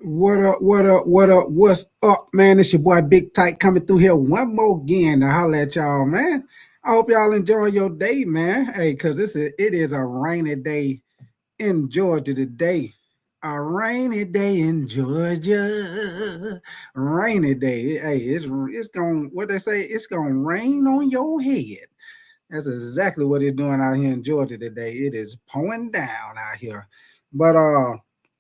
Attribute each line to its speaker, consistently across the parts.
Speaker 1: What up, what up, what up, what's up, man? It's your boy Big Tight coming through here one more again to holler at y'all, man. I hope y'all enjoy your day, man. Hey, cause it is a rainy day in Georgia today. A rainy day in Georgia. Rainy day. Hey, it's going what they say, it's gonna rain on your head. That's exactly what it's doing out here in Georgia today. It is pouring down out here. But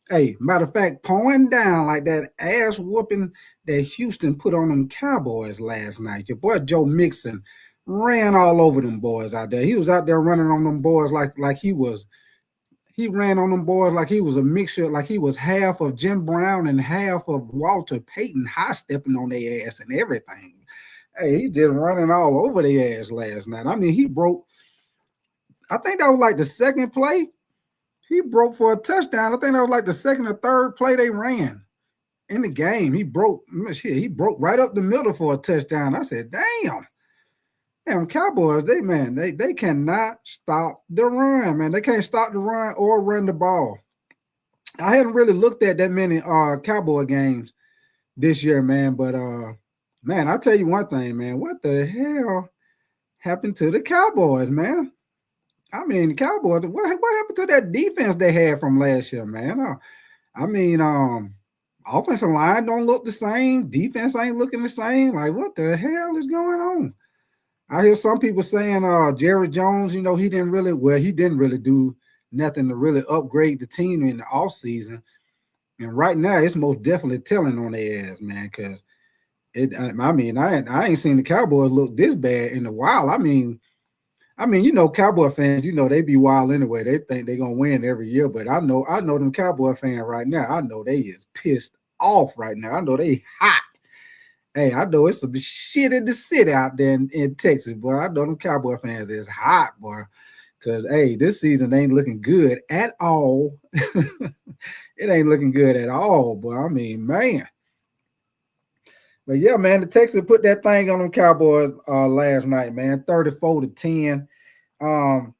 Speaker 1: hey, matter of fact, pouring down like that ass whooping that Houston put on them Cowboys last night. Your boy Joe Mixon ran all over them boys out there. He was out there running on them boys like he ran on them boys like he was a mixture, like he was half of Jim Brown and half of Walter Payton, high stepping on their ass and everything. Hey, he just running all over their ass last night. I mean, he broke. I think that was like the second play. He broke for a touchdown. I think that was like the second or third play they ran in the game. He broke. Shit, he broke right up the middle for a touchdown. I said, damn, Cowboys. They cannot stop the run, man. They can't stop the run or run the ball. I hadn't really looked at that many Cowboy games this year, man. But man, I'll tell you one thing, man. What the hell happened to the Cowboys, man? I mean, the Cowboys. What happened to that defense they had from last year, man? I mean, offensive line don't look the same. Defense ain't looking the same. Like, what the hell is going on? I hear some people saying, Jerry Jones, he didn't really do nothing to really upgrade the team in the offseason. And right now, it's most definitely telling on their ass, man, because I ain't seen the Cowboys look this bad in a while. Cowboy fans, they be wild anyway. They think they're gonna win every year, but I know them Cowboy fans right now. I know they is pissed off right now. I know they hot. Hey, I know it's some shit in the city out there in Texas, boy. I know them Cowboy fans is hot, boy. Cause hey, this season ain't looking good at all. It ain't looking good at all, boy. I mean, man. But yeah, man, the Texans put that thing on them Cowboys last night, man. 34-10. I'm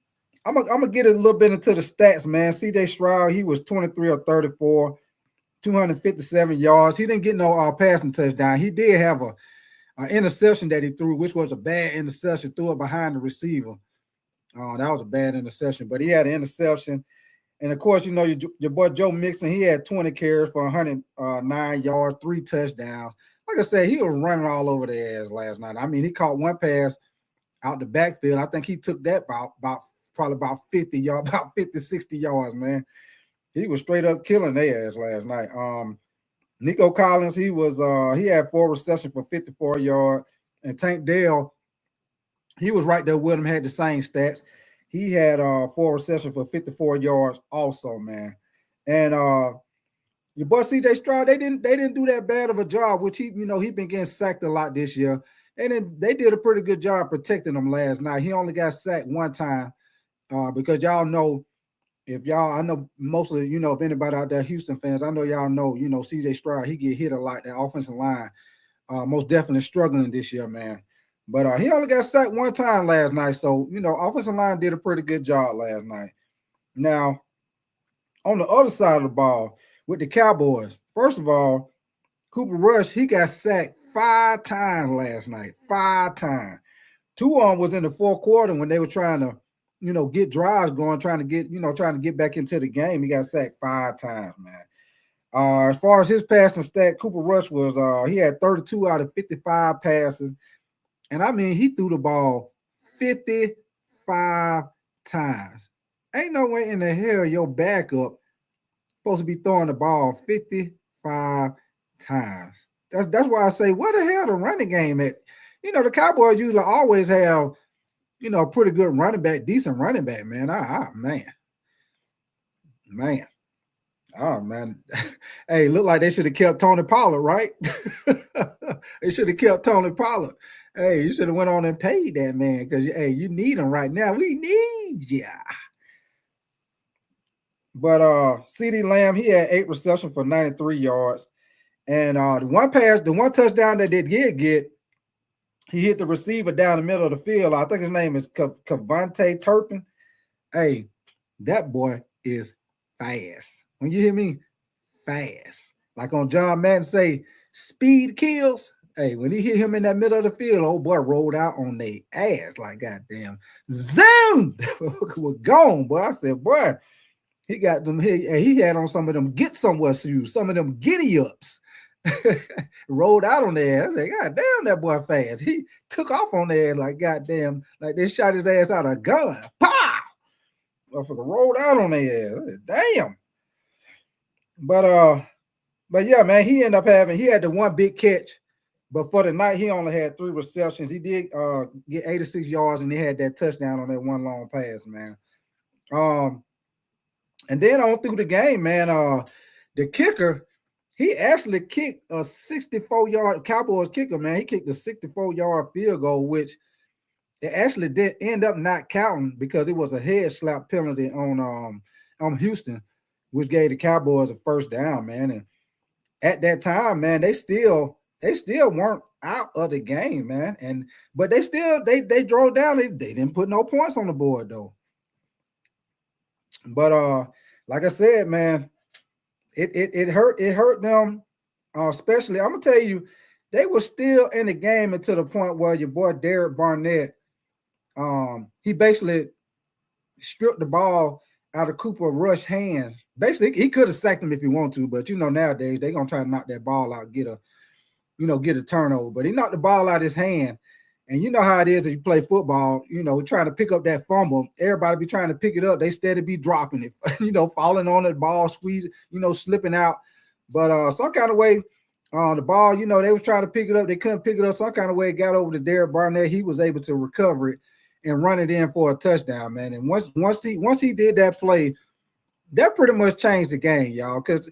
Speaker 1: gonna get a little bit into the stats, man. CJ Stroud, he was 23 or 34, 257 yards. He didn't get no passing touchdown. He did have a interception that he threw, which was a bad interception. Threw it behind the receiver. That was a bad interception, but he had an interception. And of course, your boy Joe Mixon, he had 20 carries for 109 yards, 3 touchdowns. Like I said, he was running all over the ass last night. I mean, he caught one pass out the backfield. I think he took that probably about 50 yards, about 50, 60 yards, man. He was straight up killing their ass last night. Nico Collins, he had 4 receptions for 54 yards. And Tank Dell, he was right there with him, had the same stats. He had 4 receptions for 54 yards also, man. And your boy CJ Stroud, they didn't do that bad of a job, which he been getting sacked a lot this year. And then they did a pretty good job protecting him last night. He only got sacked one time because y'all know, I know mostly, if anybody out there, Houston fans, I know y'all know, CJ Stroud, he get hit a lot. That offensive line, most definitely struggling this year, man. But he only got sacked one time last night. So, offensive line did a pretty good job last night. Now, on the other side of the ball, with the Cowboys, first of all, Cooper Rush, he got sacked 5 times last night. 5 times. 2 of them was in the fourth quarter when they were trying to, get drives going, trying to get back into the game. He got sacked 5 times, man. As far as his passing stat, Cooper Rush he had 32 out of 55 passes. And I mean, he threw the ball 55 times. Ain't no way in the hell your backup supposed to be throwing the ball 55 times. That's why I say, where the hell the running game at? The Cowboys usually always have, a pretty good running back, decent running back, man. Man. Oh man. Hey, look like they should have kept Tony Pollard, right? They should have kept Tony Pollard. Hey, you should have went on and paid that man because you need him right now. We need ya. But CeeDee Lamb, he had 8 receptions for 93 yards. And the one touchdown that they did get, he hit the receiver down the middle of the field. I think his name is Cavante Turpin. Hey, that boy is fast. When you hear me, fast. Like on John Madden say, speed kills. Hey, when he hit him in that middle of the field, old boy rolled out on their ass like goddamn zoom. We're gone, boy. I said, boy, he got them. He had on some of them get somewhere shoes, some of them giddy ups. Rolled out on their ass. I said, God damn, that boy fast. He took off on their ass like goddamn, like they shot his ass out of a gun. Pow! Motherfucker rolled out on their ass. Said, damn. But yeah, man, he had the one big catch, but for the night he only had 3 receptions. He did get 86 yards, and he had that touchdown on that one long pass, man. And then on through the game, man, the kicker, he actually kicked a 64-yard Cowboys kicker, man. He kicked a 64-yard field goal, which it actually did end up not counting because it was a head slap penalty on Houston, which gave the Cowboys a first down, man. And at that time, man, they still weren't out of the game, man. But they drove down. They didn't put no points on the board though. But like I said, man, it hurt them. Especially, I'm gonna tell you, they were still in the game until the point where your boy Derek Barnett, he basically stripped the ball out of Cooper Rush's hands. Basically, he could have sacked him if he wanted to, but nowadays they're gonna try to knock that ball out, get a turnover. But he knocked the ball out of his hand. And you know how it is if you play football, trying to pick up that fumble. Everybody be trying to pick it up. They steady be dropping it, falling on the ball, squeezing, slipping out. But some kind of way, the ball, they was trying to pick it up. They couldn't pick it up. Some kind of way it got over to Derek Barnett. He was able to recover it and run it in for a touchdown, man. And once he did that play, that pretty much changed the game, y'all. Because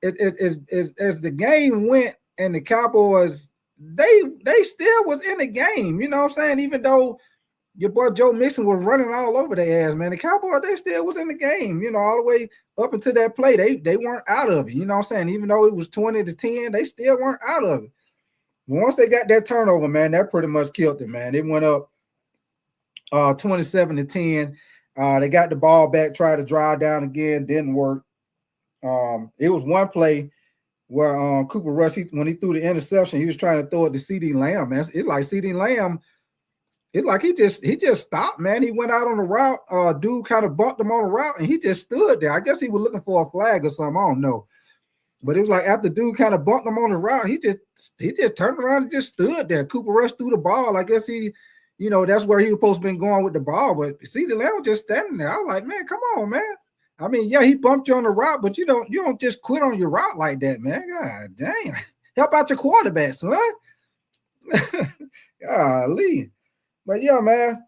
Speaker 1: as the game went and the Cowboys, they still was in the game, you know what I'm saying? Even though your boy Joe Mixon was running all over their ass, man, the Cowboys, they still was in the game, all the way up until that play. They weren't out of it, you know what I'm saying? Even though it was 20-10, they still weren't out of it. Once they got that turnover, man, that pretty much killed it, man. It went up 27-10. They got the ball back, tried to drive down again, didn't work. It was one play where Cooper Rush, when he threw the interception, he was trying to throw it to CD Lamb, man. It's like CD Lamb, it's like he just stopped, man. He went out on the route. Dude kind of bumped him on the route, and he just stood there. I guess he was looking for a flag or something. I don't know. But it was like after dude kind of bumped him on the route, he just turned around and just stood there. Cooper Rush threw the ball. I guess he, that's where he was supposed to be going with the ball. But CD Lamb was just standing there. I was like, man, come on, man. I mean, yeah, he bumped you on the route, but you don't just quit on your route like that, man. God damn. Help out your quarterback, son. Golly. But yeah, man.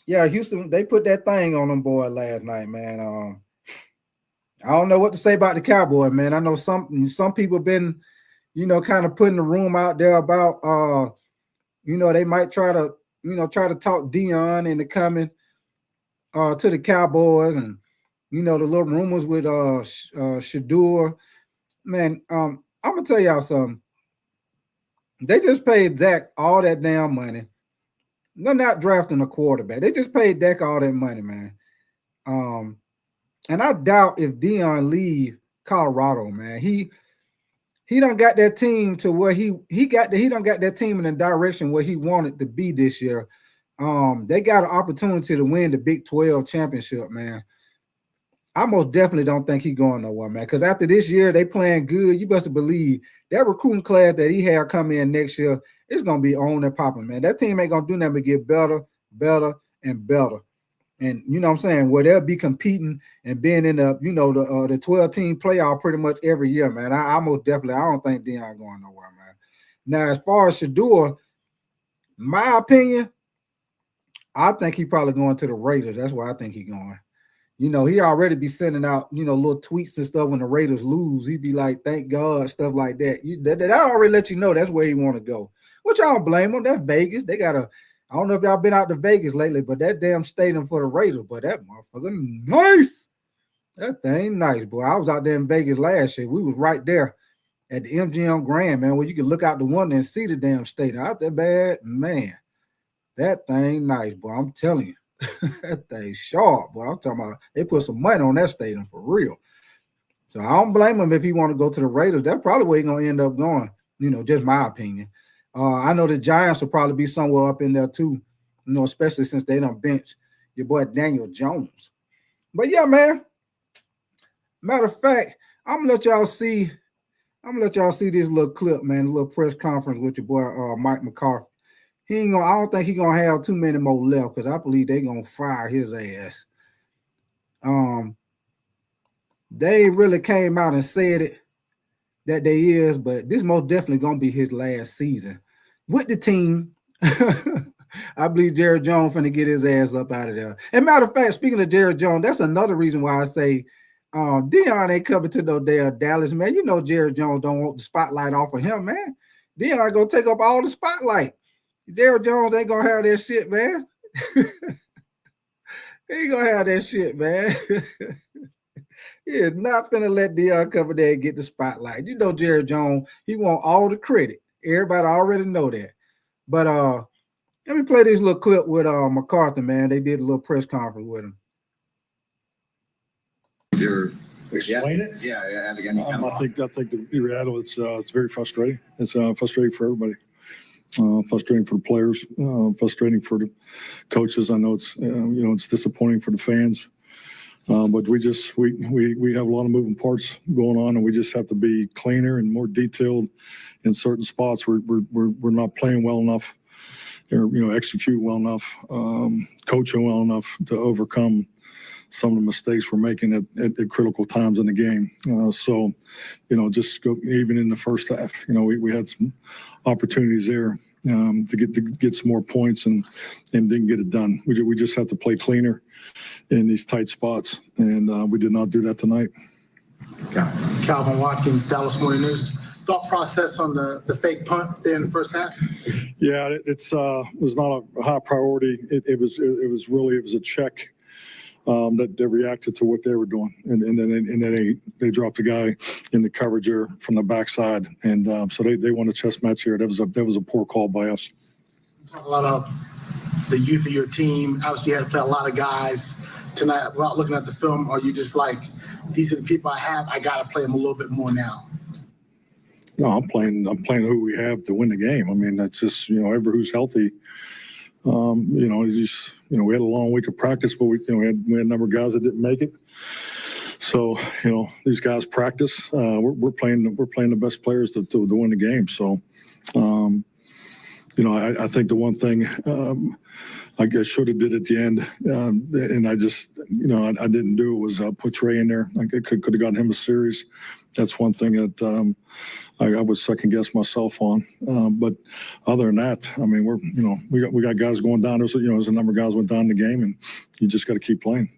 Speaker 1: Yeah, Houston, they put that thing on them boys last night, man. I don't know what to say about the Cowboys, man. I know some people been, kind of putting the room out there about they might try to talk Dion into coming to the Cowboys, and the little rumors with Shador. Man, I'm gonna tell y'all something. They just paid Dak all that damn money. They're not drafting a quarterback. They just paid Dak all that money, man. And I doubt if Dion leave Colorado, man. He done got that team to where he done got that team in the direction where he wanted to be this year. They got an opportunity to win the Big 12 championship, man. I most definitely don't think he's going nowhere, man. Because after this year, they playing good. You best believe that recruiting class that he had come in next year is going to be on and popping, man. That team ain't going to do nothing but get better, and better. And you know what I'm saying? Where they'll be competing and being in the 12-team playoff pretty much every year, man. I most definitely, I don't think Dion going nowhere, man. Now, as far as Shador, my opinion, I think he probably going to the Raiders. That's where I think he's going. He already be sending out, little tweets and stuff when the Raiders lose. He'd be like, thank God, stuff like that. That already let you know that's where he want to go. Which I don't blame him. That's Vegas. They got I don't know if y'all been out to Vegas lately, but that damn stadium for the Raiders, but that motherfucker nice. That thing nice, boy. I was out there in Vegas last year. We was right there at the MGM Grand, man, where you can look out the window and see the damn stadium. Out there bad, man. That thing nice, boy. I'm telling you. That thing sharp, boy. I'm talking about they put some money on that stadium for real. So I don't blame him if he want to go to the Raiders. That's probably where he's gonna end up going. Just my opinion. I know the Giants will probably be somewhere up in there too. Especially since they don't bench your boy Daniel Jones. But yeah, man. Matter of fact, I'm gonna let y'all see this little clip, man. A little press conference with your boy Mike McCarthy. I don't think he's gonna have too many more left because I believe they're gonna fire his ass. They really came out and said it that they is, but this most definitely gonna be his last season with the team. I believe Jerry Jones finna get his ass up out of there. And matter of fact, speaking of Jerry Jones, that's another reason why I say Deion ain't coming to no damn Dallas, man. Jerry Jones don't want the spotlight off of him, man. Deion gonna take up all the spotlight. Jerry Jones ain't gonna have that shit, man. He ain't gonna have that shit, man. He is not finna let Deion come in there and get the spotlight. Jerry Jones, he want all the credit. Everybody already know that. But let me play this little clip with McCarthy, man. They did a little press conference with him.
Speaker 2: Explain it?
Speaker 3: Yeah. And again,
Speaker 2: I think the reality it's very frustrating. It's frustrating for everybody. Frustrating for the players. Frustrating for the coaches. I know it's disappointing for the fans. But we have a lot of moving parts going on, and we just have to be cleaner and more detailed in certain spots. We're not playing well enough, or execute well enough, coaching well enough to overcome some of the mistakes we're making at critical times in the game. So, just go even in the first half. We had some opportunities there to get some more points and didn't get it done. We just have to play cleaner in these tight spots, and we did not do that tonight.
Speaker 4: Calvin Watkins, Dallas Morning News. Thought process on the fake punt there in the first half?
Speaker 2: Yeah, it was not a high priority. It was a check that reacted to what they were doing, and then they dropped a guy in the coverage there from the backside, and so they won a chess match here. That was a poor call by us.
Speaker 4: A lot of the youth of your team. Obviously, you had to play a lot of guys tonight. Without looking at the film, are you just like, these are the people I have, I got to play them a little bit more now?
Speaker 2: No, I'm playing who we have to win the game. I mean, that's just everybody who's healthy. We had a long week of practice, but we had a number of guys that didn't make it. So these guys practice. We're playing the best players to win the game. So I think the one thing I guess should have did at the end, and I just I didn't do it, was put Trey in there. I could have gotten him a series. That's one thing that I would second guess myself on. But other than that, I mean, we got guys going down. There's a number of guys went down in the game, and you just got to keep playing.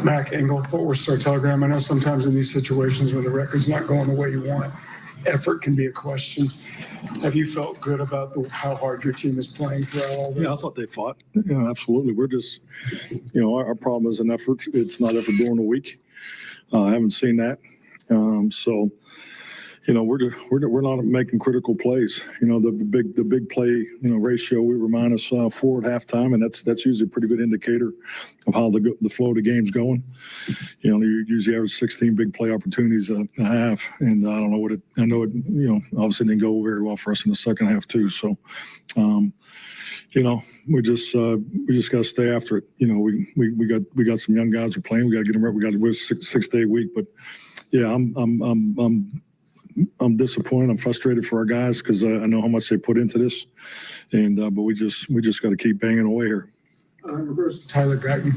Speaker 5: Mac Engel, Fort Worth Star-Telegram. I know sometimes in these situations when the record's not going the way you want, effort can be a question. Have you felt good about how hard your team is playing throughout all this?
Speaker 2: Yeah, I thought they fought. Absolutely. We're just, our problem is an effort. It's not effort during the week. I haven't seen that. So, we're not making critical plays. The big play, ratio, we were -4 at halftime, and that's usually a pretty good indicator of how the flow of the game's going. You usually average 16 big play opportunities a half, and I don't know I know it, obviously didn't go very well for us in the second half too. So, we just got to stay after it. We got some young guys who are playing. We got to get them right. We got to win a 6-day week, but yeah, I'm disappointed. I'm frustrated for our guys because I know how much they put into this, and but we just got to keep banging away here.
Speaker 5: In regards to Tyler Guyton,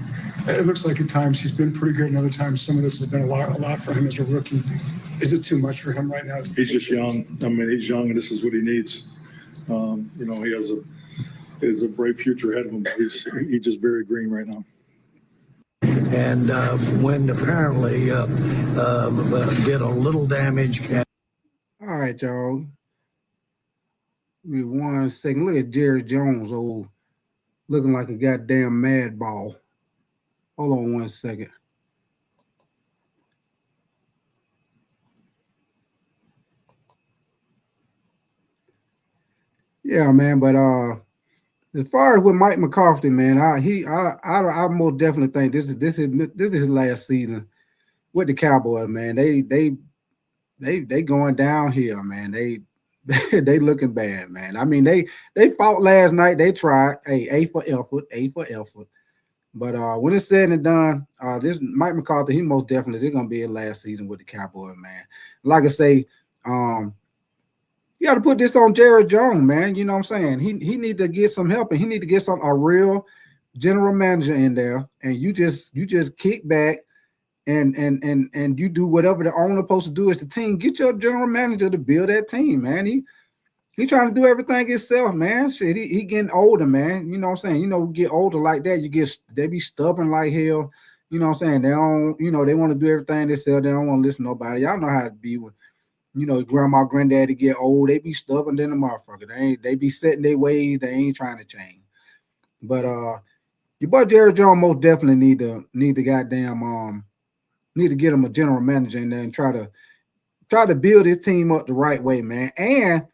Speaker 5: it looks like at times he's been pretty good, and other times some of this has been a lot for him as a rookie. Is it too much for him right now?
Speaker 2: He's just young. I mean, he's young, and this is what he needs. He has a bright future ahead of him. He's just very green right now.
Speaker 6: And wind apparently did a little damage.
Speaker 1: All right, y'all. Give me 1 second. Look at Jerry Jones, looking like a goddamn mad ball. Hold on 1 second. Yeah, man, but as far as with Mike McCarthy, man, I most definitely think this is his last season with the Cowboys, man. They going downhill, man. They looking bad, man. I mean, they fought last night. They tried. Hey, A for effort. But when it's said and done, this Mike McCarthy, he most definitely they're gonna be his last season with the Cowboys, man. Like I say, you got to put this on Jared Jones, man. You know what I'm saying? He need to get some help, and he need to get a real general manager in there, and you just kick back and you do whatever the owner supposed to do as the team. Get your general manager to build that team, man. He trying to do everything himself, man. Shit, he getting older, man. You know what I'm saying? You know, get older like that, they be stubborn like hell. You know what I'm saying? They don't, they want to do everything themselves. They don't want to listen to nobody. Y'all know how it be with, grandma, granddaddy get old. They be stubborn than a motherfucker. They be setting their ways. They ain't trying to change. But your boy Jerry Jones most definitely need to goddamn need to get him a general manager in there and try to build his team up the right way, man. And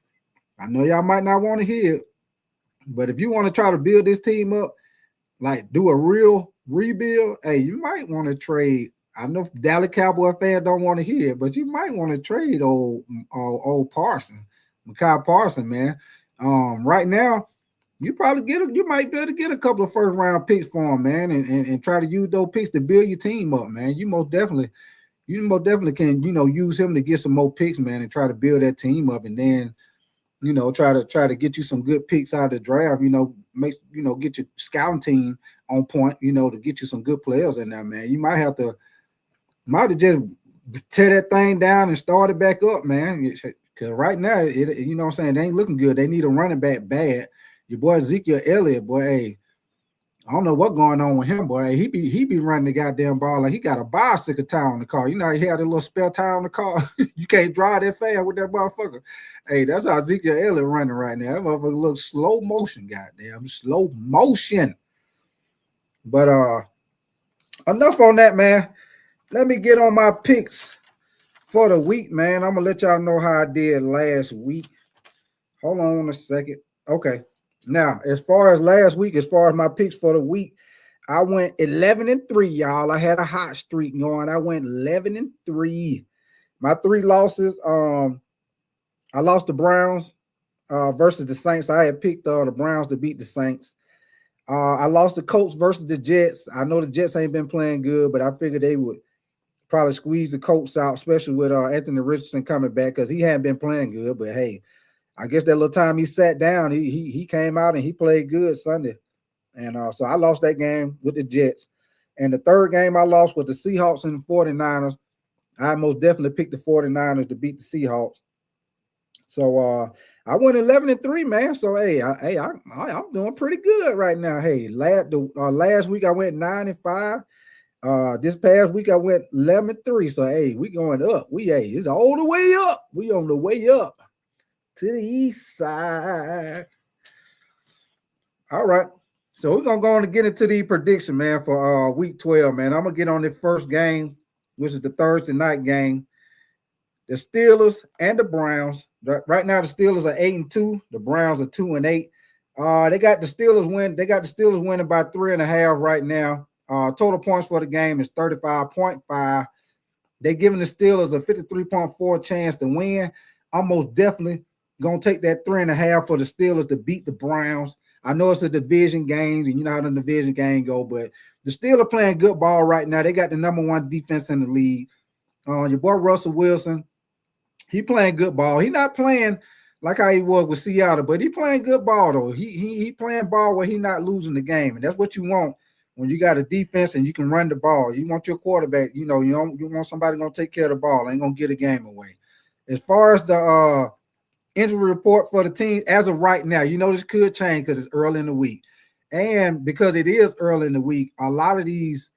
Speaker 1: I know y'all might not want to hear it, but if you want to try to build this team up, like do a real rebuild, hey, you might want to trade. I know Dallas Cowboy fans don't want to hear it, but you might want to trade old Parson, Mekhi Parson, man. Right now, you might be able to get a couple of first round picks for him, man, and try to use those picks to build your team up, man. You most definitely can, use him to get some more picks, man, and try to build that team up, and then, try to get you some good picks out of the draft, get your scouting team on point, to get you some good players in there, man. You might have just tear that thing down and start it back up, man. Because right now, you know what I'm saying, they ain't looking good. They need a running back bad. Your boy Ezekiel Elliott, boy, hey, I don't know what's going on with him, boy. He be running the goddamn ball like he got a bicycle tire on the car. You know, he had a little spare tire on the car. You can't drive that fast with that motherfucker. Hey, that's how Ezekiel Elliott running right now. That motherfucker looks slow motion, goddamn, slow motion. But enough on that, man. Let me get on my picks for the week, man. I'm gonna let y'all know how I did last week. Hold on a second. Okay. Now, as far as last week, as far as my picks for the week, I went 11-3, y'all. I had a hot streak going. I went 11-3. My 3 losses, I lost the Browns versus the Saints. I had picked the Browns to beat the Saints. I lost the Colts versus the Jets. I know the Jets ain't been playing good, but I figured they would probably squeeze the Colts out, especially with Anthony Richardson coming back because he hadn't been playing good. But hey, I guess that little time he sat down, he came out and he played good Sunday. And so I lost that game with the Jets. And the third game I lost was the Seahawks and the 49ers. I most definitely picked the 49ers to beat the Seahawks. So I went 11-3, man. So hey, I'm doing pretty good right now. Hey, last week I went 9-5. This past week I went 11-3. So hey, we going up. It's all the way up. We on the way up to the east side. All right. So we're gonna go on and get into the prediction, man, for week 12, man. I'm gonna get on the first game, which is the Thursday night game. The Steelers and the Browns. Right now, the Steelers are 8-2. The Browns are 2-8. They got the Steelers winning by 3.5 right now. Total points for the game is 35.5. They're giving the Steelers a 53.4 chance to win. I'm most definitely gonna take that 3.5 for the Steelers to beat the Browns. I know it's a division game, and you know how the division game go, but the Steelers playing good ball right now. They got the number 1 defense in the league. Your boy Russell Wilson, he playing good ball. He not playing like how he was with Seattle, but he playing good ball though. He playing ball where he not losing the game, and that's what you want when you got a defense and you can run the ball. You want your quarterback, you want somebody gonna take care of the ball, ain't gonna get a game away. As far as the injury report for the team as of right now, this could change because it's early in the week, and because it is early in the week, a lot of these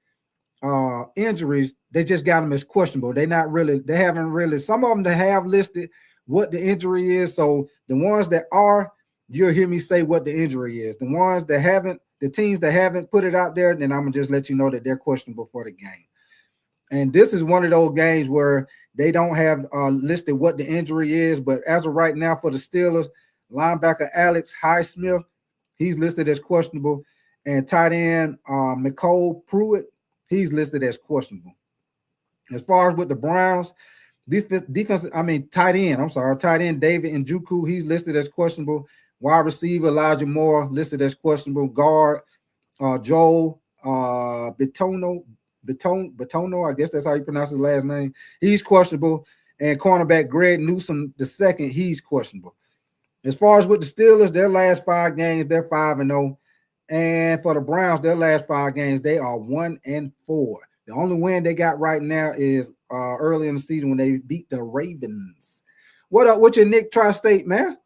Speaker 1: injuries, they just got them as questionable. They haven't really, some of them they have listed what the injury is. So the ones that are, you'll hear me say what the injury is. The ones that haven't, the teams that haven't put it out there, then I'm gonna just let you know that they're questionable for the game. And this is one of those games where they don't have listed what the injury is, but as of right now for the Steelers, linebacker Alex Highsmith, he's listed as questionable, and tight end McCole Pruitt, he's listed as questionable. As far as with the Browns, tight end. I'm sorry, tight end David Njoku, he's listed as questionable. Wide receiver Elijah Moore listed as questionable. Guard Joel Bitono, I guess that's how you pronounce his last name. He's questionable. And cornerback Greg Newsom II, he's questionable. As far as with the Steelers, their last 5 games, they're 5-0. And for the Browns, their last 5 games, they are 1-4. The only win they got right now is early in the season when they beat the Ravens. What up with your Nick Tri-State, man?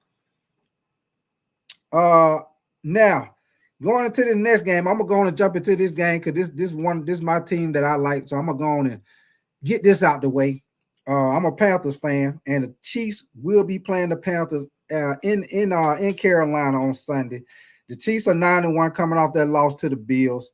Speaker 1: Now going into the next game, I'm going to jump into this game because this is my team that I like. So I'm gonna go on and get this out the way. I'm a Panthers fan, and the Chiefs will be playing the Panthers in Carolina on Sunday. The Chiefs are 9-1 coming off that loss to the Bills.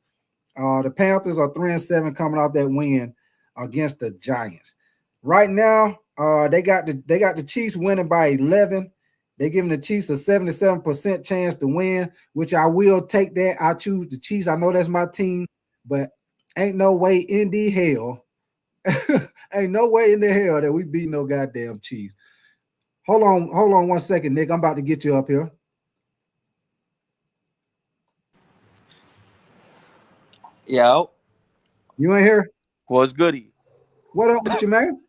Speaker 1: The Panthers are 3-7 coming off that win against the Giants. Right now, they got the Chiefs winning by 11. They're giving the Chiefs a 77% chance to win, which I will take that. I choose the Chiefs. I know that's my team, but ain't no way in the hell, ain't no way in the hell that we beat no goddamn Chiefs. Hold on 1 second, Nick. I'm about to get you up here.
Speaker 3: Yo.
Speaker 1: You ain't here?
Speaker 3: What's goody?
Speaker 1: What up with you, man?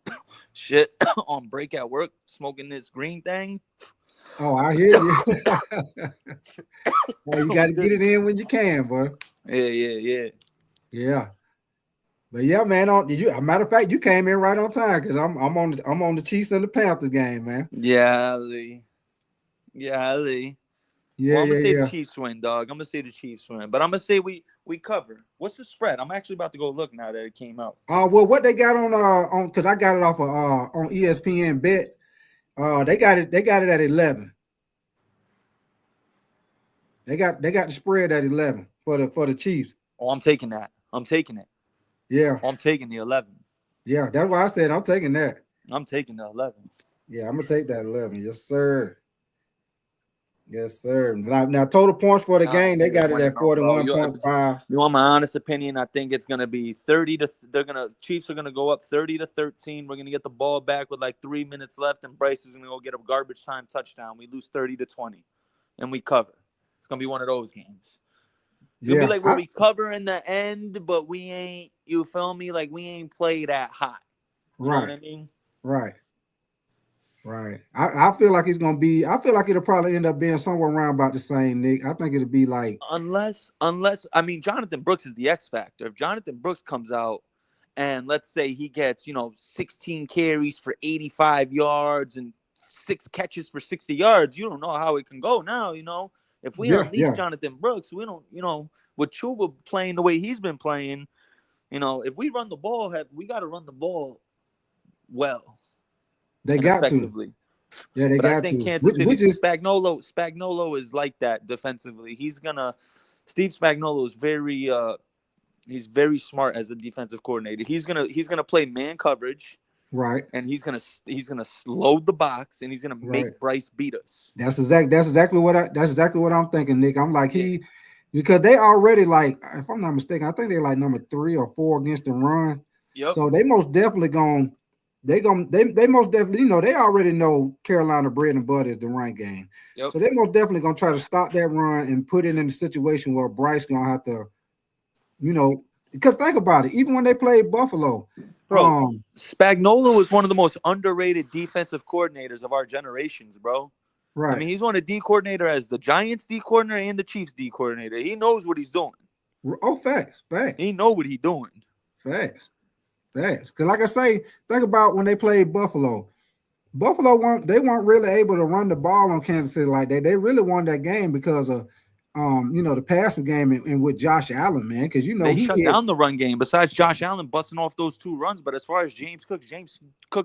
Speaker 3: Shit, on break at work, smoking this green thing.
Speaker 1: Oh, I hear you. Well, you got to get it in when you can, boy.
Speaker 3: Yeah.
Speaker 1: But yeah, man. A matter of fact, you came in right on time because I'm on the Chiefs and the Panthers game, man.
Speaker 3: Yeah, Lee.
Speaker 1: Yeah,
Speaker 3: Well, I'm gonna say the Chiefs win, dog. I'm gonna say the Chiefs win, but I'm gonna say we cover. What's the spread? I'm actually about to go look now that it came out.
Speaker 1: Well, what they got on because I got it off of on ESPN Bet. They got it at 11. They got the spread at 11 for the Chiefs.
Speaker 3: Oh, I'm taking that. I'm taking it.
Speaker 1: Yeah.
Speaker 3: I'm taking the 11.
Speaker 1: Yeah, that's why I said I'm taking that.
Speaker 3: I'm taking the 11.
Speaker 1: Yeah, I'm gonna take that 11. Yes, sir. Yes, sir. Now total points for the game, they got it at 41.5.
Speaker 3: You want my honest opinion? I think it's gonna be 30 to. Chiefs are gonna go up 30-13. We're gonna get the ball back with like 3 minutes left, and Bryce is gonna go get a garbage time touchdown. We lose 30-20, and we cover. It's gonna be one of those games. It's gonna be like where we cover in the end, but we ain't. You feel me? Like we ain't played that hot. You know what I mean?
Speaker 1: Right. I feel like it's gonna be. I feel like it'll probably end up being somewhere around about the same, Nick. I think it'll be like
Speaker 3: unless I mean Jonathan Brooks is the X factor. If Jonathan Brooks comes out and let's say he gets 16 carries for 85 yards and 6 catches for 60 yards, you don't know how it can go now. If we unleash Jonathan Brooks, we don't. With Chuba playing the way he's been playing, if we run the ball, we got to run the ball well.
Speaker 1: They got to. Yeah, they got to.
Speaker 3: I think Kansas City, Spagnuolo is like that defensively. Steve Spagnuolo is very he's very smart as a defensive coordinator. He's gonna play man coverage.
Speaker 1: Right.
Speaker 3: And he's gonna load the box and he's gonna make Bryce beat us.
Speaker 1: That's exactly what I'm thinking, Nick. I'm like because they already like, if I'm not mistaken, I think they're like number 3 or 4 against the run.
Speaker 3: Yep.
Speaker 1: So they most definitely they most definitely, they already know Carolina bread and butter is the run game.
Speaker 3: Yep.
Speaker 1: So they most definitely gonna try to stop that run and put it in a situation where Bryce gonna have to, because think about it, even when they played Buffalo,
Speaker 3: bro, Spagnuolo is one of the most underrated defensive coordinators of our generations, bro.
Speaker 1: Right.
Speaker 3: I mean, he's on a D coordinator as the Giants D coordinator and the Chiefs D coordinator. He knows what he's doing.
Speaker 1: Oh, facts.
Speaker 3: He know what he's doing.
Speaker 1: Facts. Because like I say, think about when they played Buffalo. Buffalo weren't really able to run the ball on Kansas City like that. They really won that game because of the passing game and with Josh Allen, man. Because
Speaker 3: they shut down the run game. Besides Josh Allen busting off those 2 runs, but as far as James Cook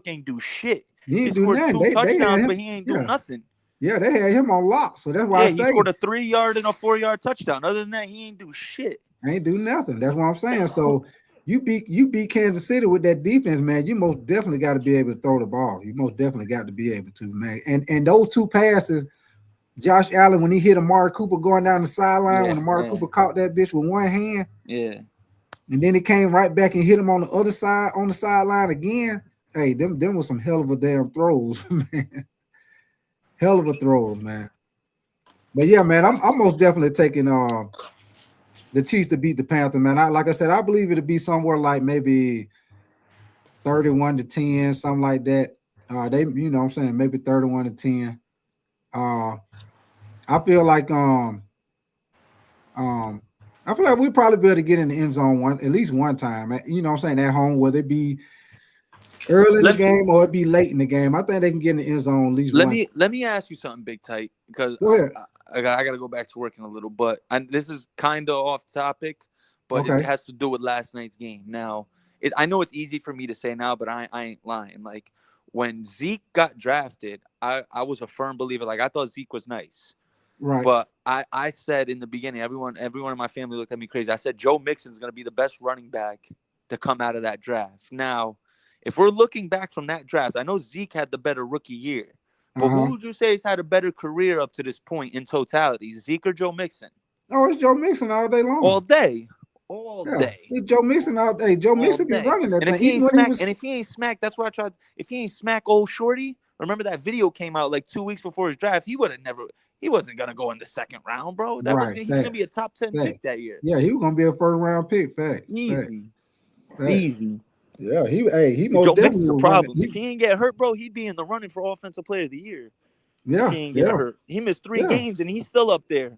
Speaker 3: ain't do shit.
Speaker 1: He ain't do nothing.
Speaker 3: 2 touchdowns, but he ain't do nothing.
Speaker 1: Yeah, they had him on lock, so that's why I say
Speaker 3: he scored a 3-yard and a 4-yard touchdown. Other than that, he ain't do shit.
Speaker 1: Ain't do nothing. That's what I'm saying. So you beat Kansas City with that defense, man. You most definitely got to be able to throw the ball. You most definitely got to be able to, man. And those 2 passes, Josh Allen, when he hit Amari Cooper going down the sideline, when Amari Cooper caught that bitch with one hand.
Speaker 3: Yeah.
Speaker 1: and then it came right back and hit him on the other side, on the sideline again. Hey, them was some hell of a damn throws, man. Hell of a throws, man. But yeah, man, I'm most definitely taking the Chiefs to beat the Panthers, man. Like I said, I believe it'll be somewhere like maybe 31-10, something like that. They, you know what I'm saying, maybe 31-10. I feel like I feel like we probably be able to get in the end zone at least one time. You know what I'm saying, at home, whether it be early in the game or it be late in the game. I think they can get in the end zone at least once.
Speaker 3: Let me ask you something, Big Tight, because
Speaker 1: Go ahead.
Speaker 3: I got to go back to work in a little, but this is kind of off topic, but
Speaker 1: Okay.
Speaker 3: it has to do with last night's game. Now, I know it's easy for me to say now, but I ain't lying. Like, when Zeke got drafted, I was a firm believer. Like, I thought Zeke was nice.
Speaker 1: Right.
Speaker 3: But I said in the beginning, everyone in my family looked at me crazy. I said Joe Mixon's going to be the best running back to come out of that draft. Now, if we're looking back from that draft, I know Zeke had the better rookie year. But who would you say has had a better career up to this point in totality, Zeke or Joe Mixon?
Speaker 1: Oh, it's Joe Mixon all day long.
Speaker 3: All day.
Speaker 1: It's Joe Mixon all day. Joe Mixon be running that
Speaker 3: and
Speaker 1: thing.
Speaker 3: If he ain't smacked, that's why I tried. If he ain't smack old Shorty, remember that video came out like 2 weeks before his draft. He wasn't gonna go in the second round, bro. He's gonna be a top 10 pick that year.
Speaker 1: Yeah, he was gonna be a first round pick. Fact.
Speaker 3: Easy.
Speaker 1: Yeah, he most
Speaker 3: Joe
Speaker 1: definitely
Speaker 3: Mixon's a
Speaker 1: was
Speaker 3: problem.
Speaker 1: running.
Speaker 3: If he ain't get hurt, bro, he'd be in the running for offensive player of the year.
Speaker 1: Yeah,
Speaker 3: if he ain't get hurt. He missed 3 games and he's still up there.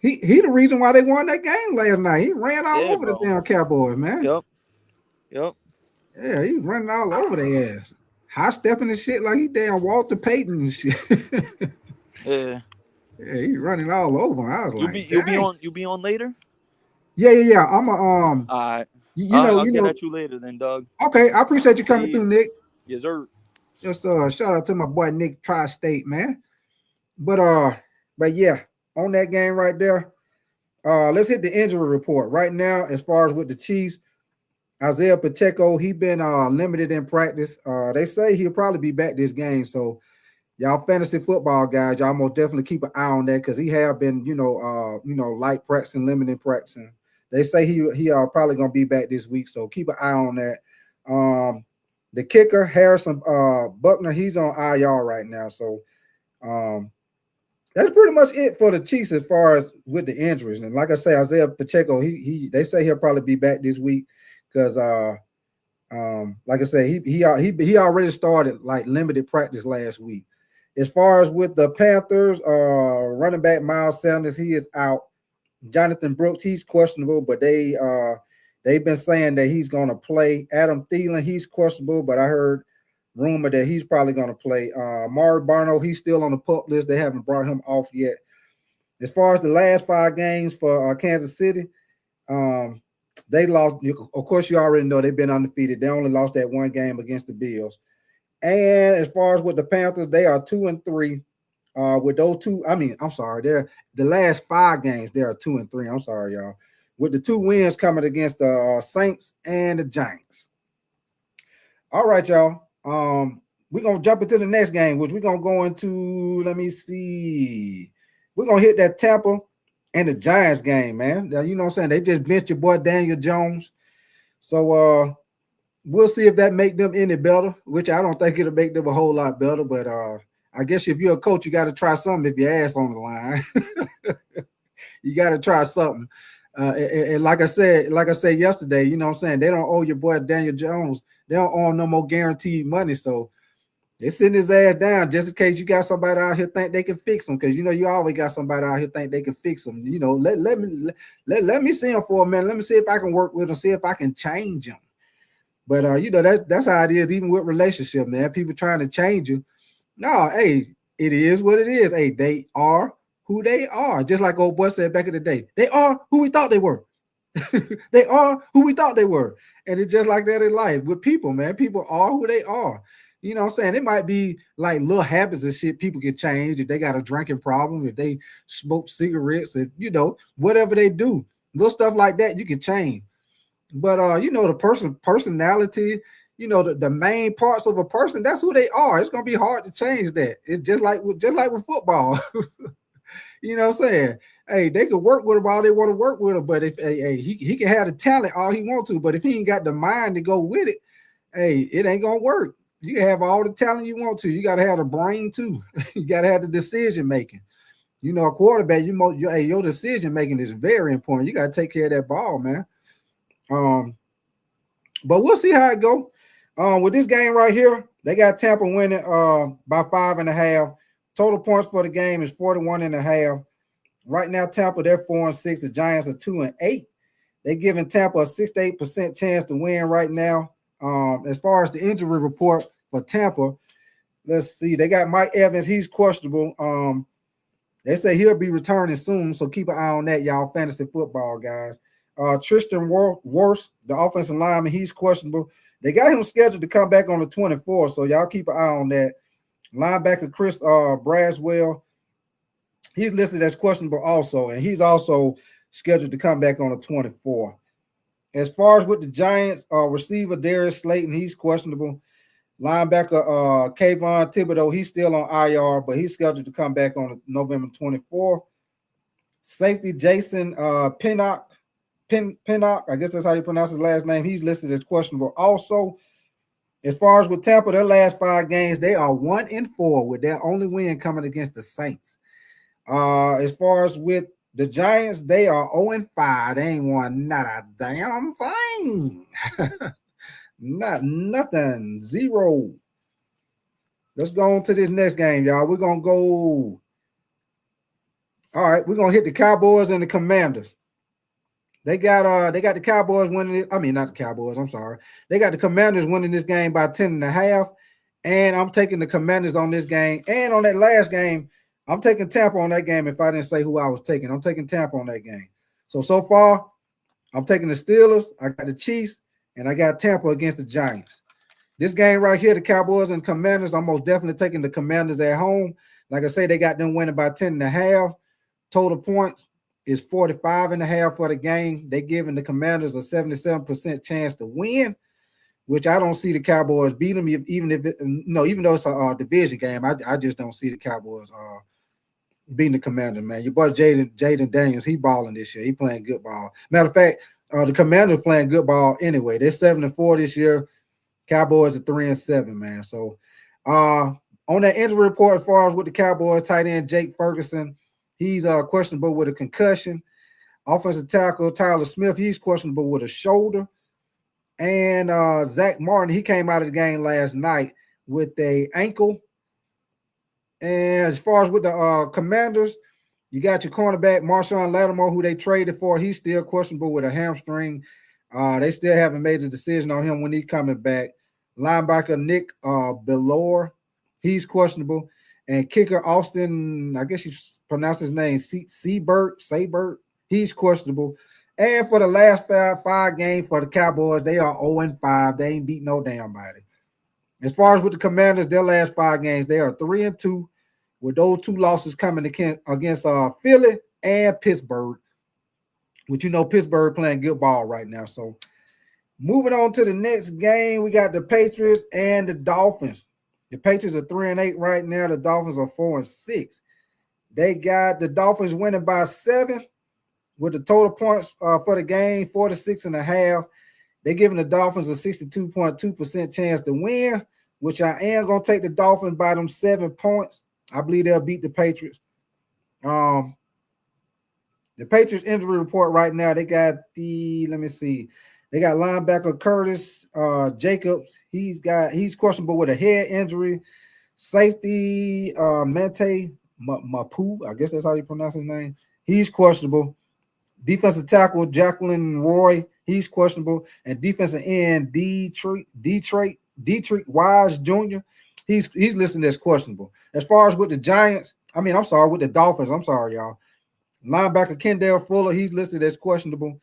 Speaker 1: He the reason why they won that game last night. He ran all over the damn Cowboys, man.
Speaker 3: Yep.
Speaker 1: Yeah, he was running all over their ass. High stepping and shit like he damn Walter Payton and shit.
Speaker 3: Yeah,
Speaker 1: he's running all over. I was
Speaker 3: you be on later?
Speaker 1: Yeah. I'm a
Speaker 3: All right. I'll get at you later then, Doug.
Speaker 1: Okay, I appreciate you coming through, Nick.
Speaker 3: Yes, sir.
Speaker 1: Just shout out to my boy Nick Tri-State, man. But yeah, on that game right there. Let's hit the injury report right now. As far as with the Chiefs, Isaiah Pacheco, he been limited in practice. They say he'll probably be back this game. So y'all fantasy football guys, y'all most definitely keep an eye on that because he have been, light practicing, limited practicing. They say he probably gonna be back this week. So keep an eye on that. The kicker, Harrison Buckner, he's on IR right now. So that's pretty much it for the Chiefs as far as with the injuries. And like I say, Isaiah Pacheco, they say he'll probably be back this week because like I say, he already started like limited practice last week. As far as with the Panthers, running back Miles Sanders, he is out. Jonathan Brooks, he's questionable, but they've been saying that he's going to play. Adam Thielen, he's questionable, but I heard rumor that he's probably going to play. Mari Barno, he's still on the pup list. They haven't brought him off yet. As far as the last 5 games for Kansas City, they lost. Of course, you already know they've been undefeated. They only lost that one game against the Bills. And as far as with the Panthers, they are 2-3. With those two, I'm sorry, they're the last 5 games, they are 2-3. I'm sorry, y'all. With the 2 wins coming against the Saints and the Giants. All right, y'all. We're gonna jump into the next game, which we're gonna go into. Let me see. We're gonna hit that Tampa and the Giants game, man. Now, you know what I'm saying? They just benched your boy Daniel Jones. So we'll see if that make them any better, which I don't think it'll make them a whole lot better, but I guess if you're a coach, you got to try something if your ass on the line. You got to try something. And like I said yesterday, you know what I'm saying? They don't owe your boy Daniel Jones. They don't owe him no more guaranteed money. So they send his ass down just in case you got somebody out here think they can fix him. Because, you always got somebody out here think they can fix him. Let me see him for a minute. Let me see if I can work with him, see if I can change him. But, that's how it is, even with relationship, man. People trying to change you. No, hey, it is what it is. Hey, they are who they are. Just like old boy said back in the day. They are who we thought they were. They are who we thought they were. And it's just like that in life with people, man. People are who they are. You know what I'm saying? It might be like little habits and shit people can change if they got a drinking problem, if they smoke cigarettes, if, whatever they do. Little stuff like that you can change. But, the personality, the main parts of a person, that's who they are. It's going to be hard to change that. It's just like with football. You know what I'm saying? Hey, they could work with him all they want to work with him, but if he can have the talent all he wants to, but if he ain't got the mind to go with it, hey, it ain't gonna work. You can have all the talent you want to. You got to have the brain too. You got to have the decision making. You know, a quarterback, your decision making is very important. You got to take care of that ball, man. But we'll see how it go. With this game right here, they got Tampa winning by 5.5. Total points for the game is 41.5. Right now, Tampa, they're 4-6. The Giants are 2-8. They're giving Tampa a 68% chance to win right now. As far as the injury report for Tampa, let's see. They got Mike Evans. He's questionable. They say he'll be returning soon, so keep an eye on that, y'all, fantasy football guys. Tristan Wirfs, the offensive lineman, he's questionable. They got him scheduled to come back on the 24th, so y'all keep an eye on that. Linebacker Chris Braswell, he's listed as questionable also, and he's also scheduled to come back on the 24th. As far as with the Giants, receiver Darius Slayton, he's questionable. Linebacker Kayvon Thibodeau, he's still on IR, but he's scheduled to come back on November 24th. Safety Jason Pinnock, I guess that's how you pronounce his last name. He's listed as questionable also. As far as with Tampa, their last 5 games, they are 1-4 with their only win coming against the Saints. As far as with the Giants, they are 0-5. They ain't won not a damn thing. Nothing. 0. Let's go on to this next game, y'all. We're gonna go. All right, we're gonna hit the Cowboys and the Commanders. They got the Cowboys winning it. I mean, not the Cowboys, I'm sorry. They got the Commanders winning this game by 10.5. And I'm taking the Commanders on this game. And on that last game, I'm taking Tampa on that game. If I didn't say who I was taking, I'm taking Tampa on that game. So far, I'm taking the Steelers. I got the Chiefs. And I got Tampa against the Giants. This game right here, the Cowboys and Commanders, I'm most definitely taking the Commanders at home. Like I say, they got them winning by 10.5. Total points is 45.5 for the game. They giving the Commanders a 77% chance to win, which I don't see the Cowboys beat them, even though it's a division game. I just don't see the Cowboys beating the Commanders, man. Your boy Jaden Daniels, he balling this year. He playing good ball. Matter of fact, the Commanders playing good ball anyway. They're 7-4 this year. Cowboys are 3-7, man. So on that injury report, as far as with the Cowboys, tight end Jake Ferguson, he's questionable with a concussion. Offensive tackle Tyler Smith, he's questionable with a shoulder. And Zach Martin, he came out of the game last night with a ankle. And as far as with the Commanders, you got your cornerback, Marshawn Lattimore, who they traded for. He's still questionable with a hamstring. They still haven't made a decision on him when he's coming back. Linebacker Nick Bellore, he's questionable. And kicker Austin, I guess you pronounce his name, Sabert, he's questionable. And for the last five games for the Cowboys, they are 0-5. They ain't beat no damn body. As far as with the Commanders, their last 5 games, they are 3-2. With those 2 losses coming against Philly and Pittsburgh, which Pittsburgh playing good ball right now. So moving on to the next game, we got the Patriots and the Dolphins. The Patriots are 3-8 right now. The Dolphins are 4-6. They got the Dolphins winning by 7 with the total points for the game, 46.5. They're giving the Dolphins a 62.2% chance to win, which I am going to take the Dolphins by them 7 points. I believe they'll beat the Patriots. The Patriots injury report right now, they got they got linebacker Curtis Jacobs. He's questionable with a head injury. Safety Mente Mapu, I guess that's how you pronounce his name. He's questionable. Defensive tackle Jacqueline Roy, he's questionable. And defensive end Dietrich Wise Jr., he's listed as questionable. As far as with the with the Dolphins, I'm sorry, y'all. Linebacker Kendall Fuller, he's listed as questionable.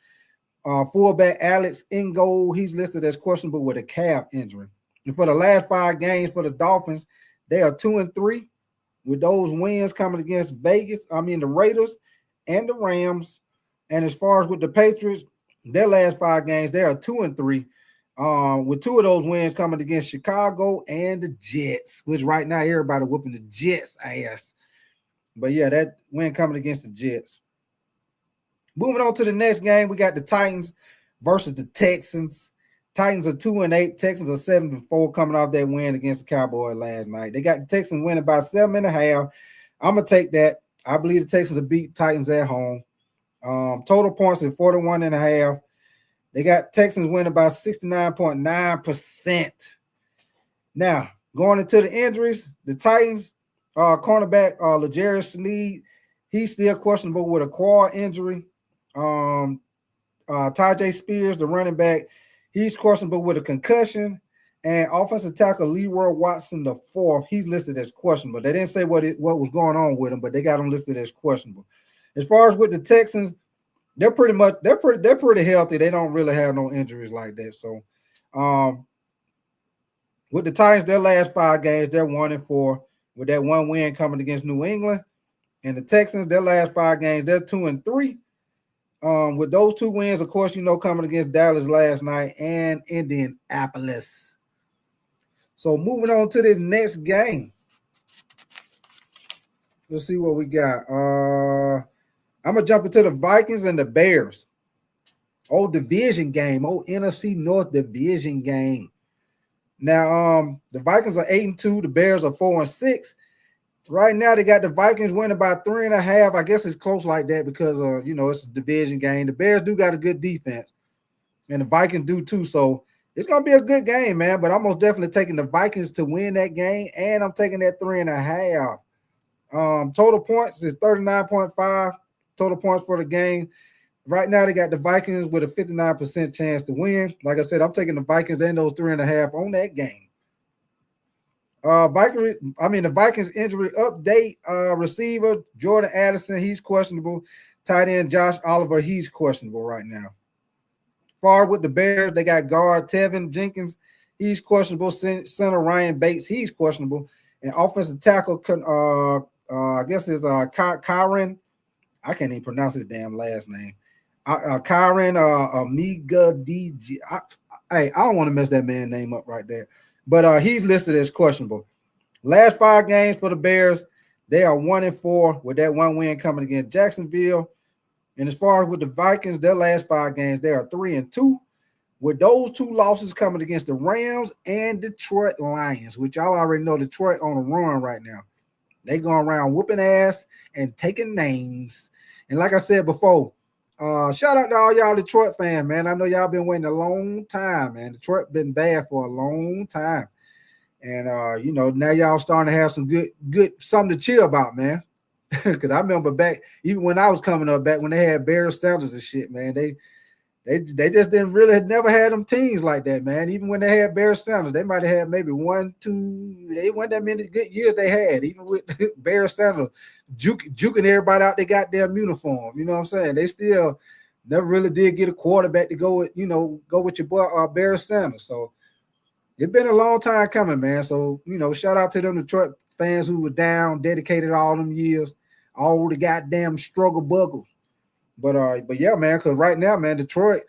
Speaker 1: Fullback Alex Ingold, he's listed as questionable with a calf injury. And for the last 5 games for the Dolphins, they are 2-3 with those wins coming against the Raiders and the Rams. And as far as with the Patriots, their last 5 games, they are 2-3. With 2 of those wins coming against Chicago and the Jets, which right now everybody whooping the Jets' ass. But yeah, that win coming against the Jets. Moving on to the next game, we got the Titans versus the Texans. Titans are 2-8. Texans are 7-4 coming off that win against the Cowboys last night. They got the Texans winning by 7.5. I'm gonna take that. I believe the Texans will beat Titans at home. Total points is 41.5. They got Texans winning by 69.9%. Now, going into the injuries, the Titans cornerback L'Jarius Sneed, he's still questionable with a quad injury. Tajay Spears, the running back, he's questionable with a concussion. And offensive tackle Leroy Watson, the fourth, he's listed as questionable. They didn't say what was going on with him, but they got him listed as questionable. As far as with the Texans, they're pretty healthy. They don't really have no injuries like that. So, with the Titans, their last 5 games, they're 1-4 with that one win coming against New England. And the Texans, their last 5 games, they're 2-3. With those 2 wins, of course, coming against Dallas last night and Indianapolis. So moving on to this next game. Let's see what we got. I'm going to jump into the Vikings and the Bears. Old division game. Old NFC North division game. Now, the Vikings are 8-2. The Bears are 4-6. Right now, they got the Vikings winning by 3.5. I guess it's close like that because, it's a division game. The Bears do got a good defense, and the Vikings do too. So it's going to be a good game, man. But I'm most definitely taking the Vikings to win that game, and I'm taking that 3.5. Total points is 39.5. Total points for the game. Right now, they got the Vikings with a 59% chance to win. Like I said, I'm taking the Vikings and those 3.5 on that game. The Vikings injury update. Receiver Jordan Addison, he's questionable. Tight end Josh Oliver, he's questionable right now. Far with the Bears, they got guard Tevin Jenkins, he's questionable. Center Ryan Bates, he's questionable. And offensive tackle, I guess is Kyron. I can't even pronounce his damn last name. Kyron Amiga DG. I don't want to mess that man's name up right there. But he's listed as questionable. Last 5 games for the Bears, they are 1-4 with that one win coming against Jacksonville. And as far as with the Vikings, their last 5 games, they are 3-2 with those 2 losses coming against the Rams and Detroit Lions, which y'all already know Detroit on a run right now. They going around whooping ass and taking names. And like I said before, shout out to all y'all Detroit fans, man. I know y'all been waiting a long time, man. Detroit been bad for a long time. And, now y'all starting to have some good something to chill about, man. Because I remember back, even when I was coming up, back when they had Barry Sanders and shit, man, they just didn't really never had them teams like that, man. Even when they had Barry Sanders, they might have had maybe 1, 2, they weren't that many good years they had, even with Barry Sanders juking everybody out their goddamn uniform. You know what I'm saying? They still never really did get a quarterback to go with your boy Barry Sanders. So it's been a long time coming, man. So, shout out to them Detroit fans who were down, dedicated all them years, all the goddamn struggle buckles. But yeah, man, because right now, man, Detroit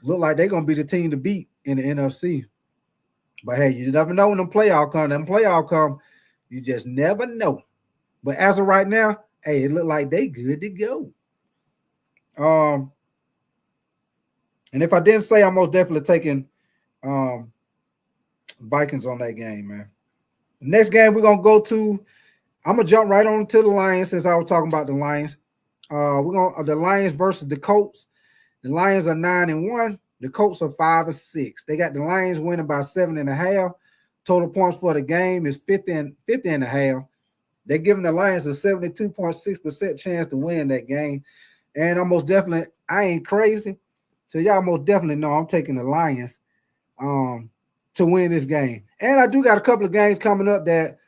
Speaker 1: look like they're gonna be the team to beat in the NFC. But hey, you never know when them playoff come. You just never know. But as of right now, hey, it look like they good to go. And if I didn't say, I'm most definitely taking Vikings on that game, man. Next game we're gonna go to. I'm gonna jump right on to the Lions since I was talking about the Lions. We're going the Lions versus the Colts. The Lions are 9-1. The Colts are 5-6. They got the Lions winning by 7.5. Total points for the game is 50.5. They're giving the Lions a 72.6% chance to win that game. And I ain't crazy. So y'all most definitely know I'm taking the Lions to win this game. And I do got a couple of games coming up that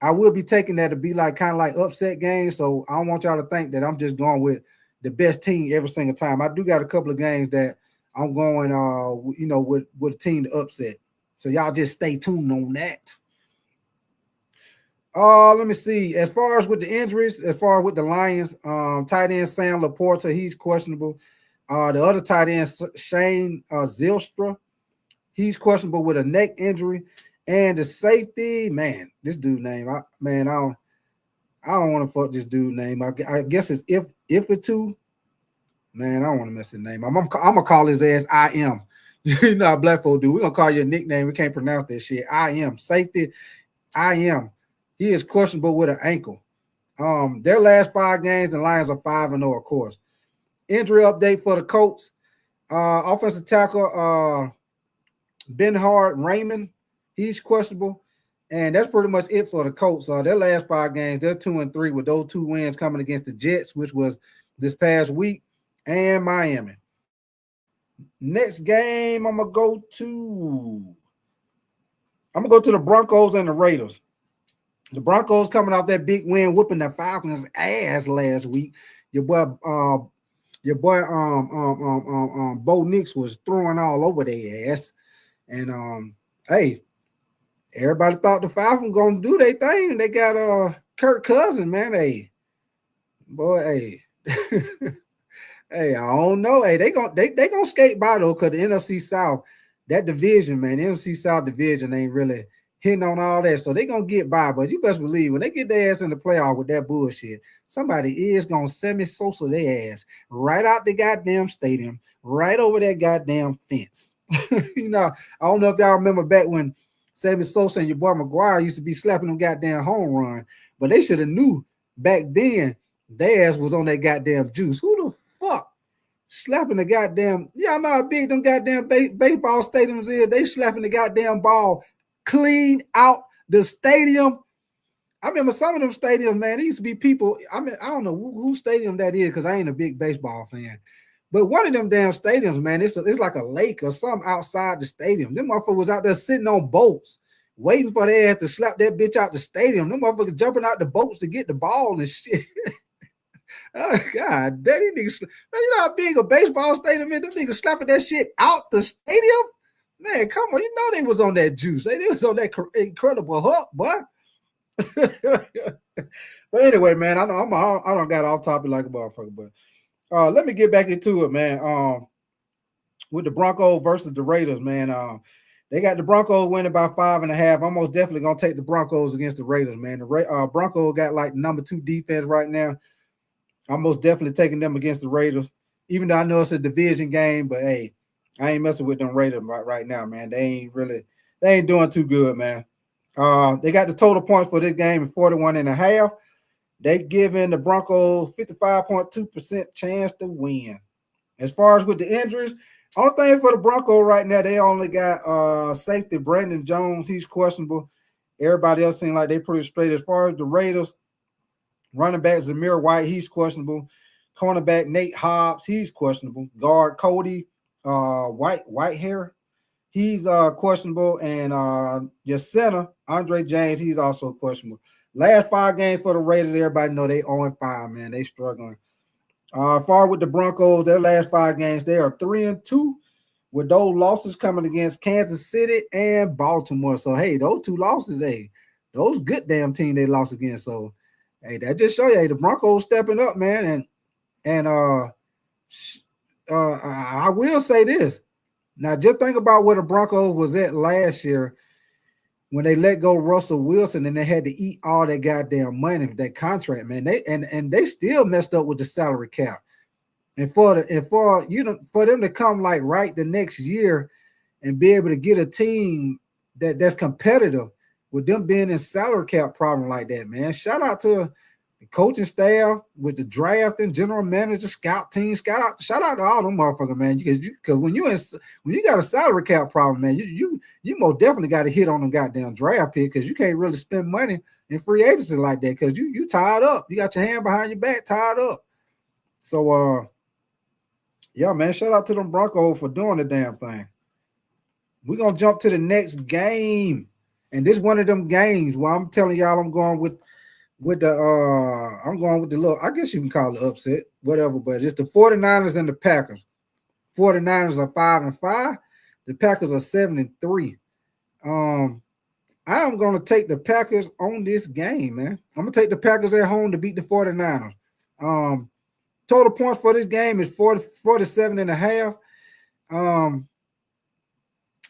Speaker 1: I will be taking that to be kind of like upset games. So I don't want y'all to think that I'm just going with the best team every single time. I do got a couple of games that I'm going, with a team to upset. So y'all just stay tuned on that. Let me see. As far as with the injuries, as far as with the Lions, tight end Sam Laporta, he's questionable. The other tight end Shane Zylstra, he's questionable with a neck injury. And the safety, man, this dude's name, I don't want to fuck this dude name. I guess it's if it too. Man, I don't want to mess his name. I'm gonna call his ass I am. You know how black folk do. We're gonna call you a nickname. We can't pronounce that shit. I am safety. I am. He is questionable with an ankle. Their last 5 games, the Lions are 5-0, of course. Injury update for the Colts. Offensive tackle Ben Hard Raymond, he's questionable. And that's pretty much it for the Colts. Their last 5 games, they're 2-3 with those 2 wins coming against the Jets, which was this past week, and Miami. Next game, I'm gonna go to the Broncos and the Raiders. The Broncos coming off that big win, whooping the Falcons' ass last week. Your boy Bo Nix was throwing all over their ass. And hey, everybody thought the Falcons gonna do their thing. They got Kirk Cousins, man. Hey, boy, hey. Hey, I don't know. Hey, they gonna skate by though, because the NFC South, that division, man, the NFC South division ain't really hitting on all that. So they gonna get by. But you best believe when they get their ass in the playoff with that bullshit, somebody is gonna semi-social their ass right out the goddamn stadium, right over that goddamn fence. You know, I don't know if y'all remember back when Sammy Sosa and your boy McGuire used to be slapping them goddamn home run, but they should have knew back then their ass was on that goddamn juice. Who the fuck slapping the goddamn? Y'all know how big them goddamn baseball stadiums is. They slapping the goddamn ball clean out the stadium. I remember some of them stadiums, man, there used to be people. I mean, I don't know whose stadium that is because I ain't a big baseball fan. But one of them damn stadiums, man, it's like a lake or something outside the stadium. Them motherfuckers was out there sitting on boats, waiting for their ass to slap that bitch out the stadium. Them motherfuckers jumping out the boats to get the ball and shit. Oh, God, daddy niggas. Man, you know how big a baseball stadium is? Them niggas slapping that shit out the stadium? Man, come on. You know they was on that juice. They was on that incredible hook, boy. But anyway, man, I don't got off topic like a motherfucker, but let me get back into it, man. With the Broncos versus the Raiders, man. They got the Broncos winning by 5.5. I'm most definitely gonna take the Broncos against the Raiders, man. The Broncos got like number 2 defense right now. I'm most definitely taking them against the Raiders, even though I know it's a division game. But hey, I ain't messing with them Raiders right now, man. They ain't doing too good, man. They got the total points for this game at 41.5. They giving the Broncos 55.2% chance to win. As far as with the injuries, only thing for the Broncos right now, they only got safety Brandon Jones. He's questionable. Everybody else seems like they pretty straight. As far as the Raiders, running back Zamir White, he's questionable. Cornerback Nate Hobbs, he's questionable. Guard Cody Whitehair, he's questionable. And your center, Andre James, he's also questionable. Last 5 games for the Raiders, everybody know they 0-5, man. They struggling. Far with the Broncos, their last 5 games, they are 3-2 with those losses coming against Kansas City and Baltimore. So, hey, those 2 losses, hey, those good damn team they lost against. So, hey, that just show you, hey, the Broncos stepping up, man. And I will say this. Now, just think about where the Broncos was at last year when they let go Russell Wilson and they had to eat all that goddamn money, that contract, man. They still messed up with the salary cap. And for them to come like right the next year and be able to get a team that's competitive with them being in salary cap problem like that, man. Shout out to the coaching staff with the drafting, general manager, scout team. Shout out to all them motherfuckers, man. Because when you got a salary cap problem, man, you most definitely got to hit on them goddamn draft pick because you can't really spend money in free agency like that because you tied up. You got your hand behind your back, tied up. So yeah, man, shout out to them Broncos for doing the damn thing. We're gonna jump to the next game. And this one of them games where I'm telling y'all I'm going with the little, I guess you can call it upset, whatever, but it's the 49ers and the Packers. 49ers are 5-5. The Packers are 7-3. I am going to take the Packers on this game, man. I'm going to take the Packers at home to beat the 49ers. Total points for this game is 47.5.